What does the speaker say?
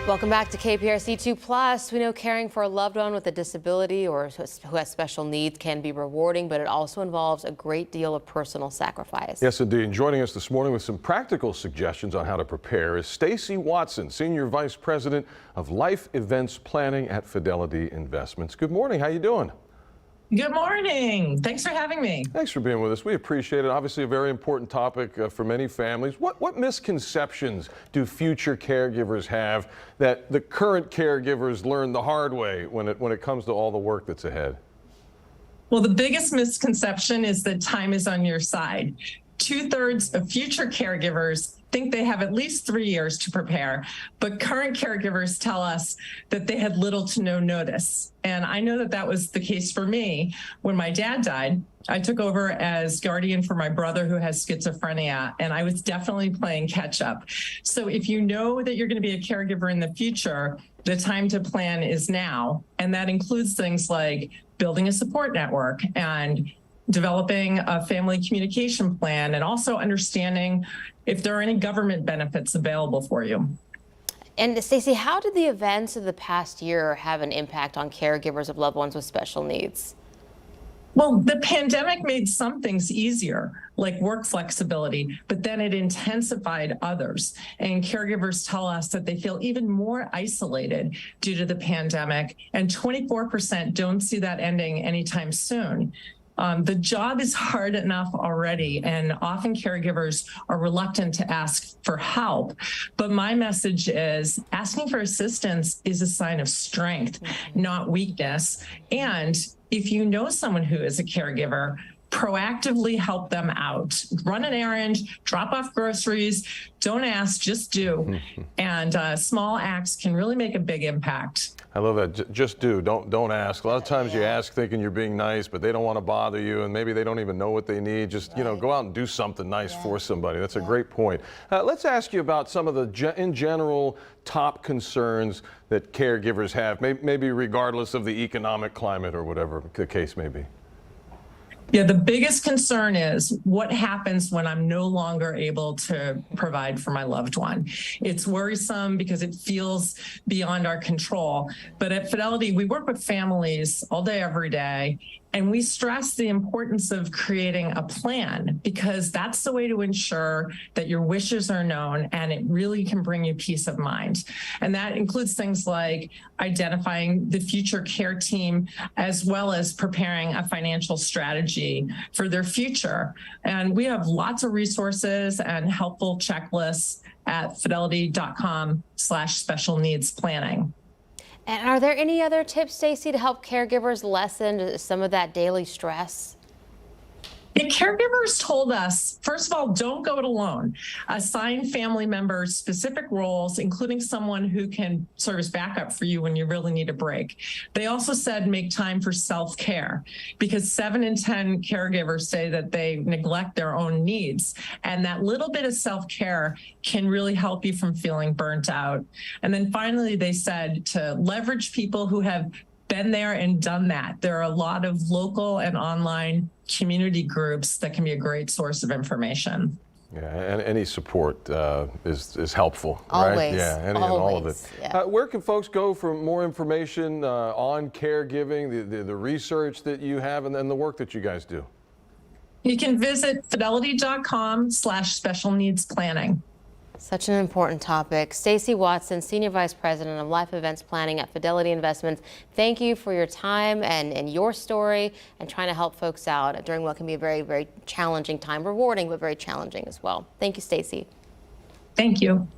Welcome back to KPRC 2+. We know caring for a loved one with a disability or who has special needs can be rewarding, but it also involves a great deal of personal sacrifice. Yes, indeed. And joining us this morning with some practical suggestions on how to prepare is Stacey Watson, Senior Vice President of Life Events Planning at Fidelity Investments. Good morning. How you doing? Good morning. Thanks for having me. Thanks for being with us. We appreciate it. Obviously a very important topic for many families. What misconceptions do future caregivers have that the current caregivers learn the hard way when it comes to all the work that's ahead? Well, the biggest misconception is that time is on your side. 2/3 of future caregivers think they have at least 3 years to prepare, but current caregivers tell us that they had little to no notice. And I know that that was the case for me when my dad died. I took over as guardian for my brother who has schizophrenia, and I was definitely playing catch up. So if you know that you're going to be a caregiver in the future, the time to plan is now. And that includes things like building a support network and developing a family communication plan, and also understanding if there are any government benefits available for you. And Stacey, how did the events of the past year have an impact on caregivers of loved ones with special needs? Well, the pandemic made some things easier, like work flexibility, but then it intensified others. And caregivers tell us that they feel even more isolated due to the pandemic, and 24% don't see that ending anytime soon. The job is hard enough already, and often caregivers are reluctant to ask for help. But my message is asking for assistance is a sign of strength, not weakness. And if you know someone who is a caregiver, proactively help them out. Run an errand, drop off groceries, don't ask, just do. And small acts can really make a big impact. I love that. Just do. Don't ask. A lot of times you ask thinking you're being nice, but they don't want to bother you, and maybe they don't even know what they need. Just go out and do something nice for somebody. That's a great point. Let's ask you about some of the in general top concerns that caregivers have, maybe regardless of the economic climate or whatever the case may be. Yeah, the biggest concern is what happens when I'm no longer able to provide for my loved one. It's worrisome because it feels beyond our control. But at Fidelity, we work with families all day, every day, and we stress the importance of creating a plan, because that's the way to ensure that your wishes are known, and it really can bring you peace of mind. And that includes things like identifying the future care team, as well as preparing a financial strategy for their future. And we have lots of resources and helpful checklists at fidelity.com/special needs planning. And are there any other tips, Stacey, to help caregivers lessen some of that daily stress? Yeah, caregivers told us, first of all, don't go it alone. Assign family members specific roles, including someone who can serve as backup for you when you really need a break. They also said make time for self-care, because 7 in 10 caregivers say that they neglect their own needs. And that little bit of self-care can really help you from feeling burnt out. And then finally, they said to leverage people who have been there and done that. There are a lot of local and online community groups that can be a great source of information. Yeah, and any support is helpful, Always. Right? Yeah, and all of it. Yeah. Where can folks go for more information on caregiving, the research that you have, and then the work that you guys do? You can visit fidelity.com/special needs planning. Such an important topic. Stacey Watson, Senior Vice President of Life Events Planning at Fidelity Investments. Thank you for your time and your story and trying to help folks out during what can be a very, very challenging time. Rewarding, but very challenging as well. Thank you, Stacey. Thank you.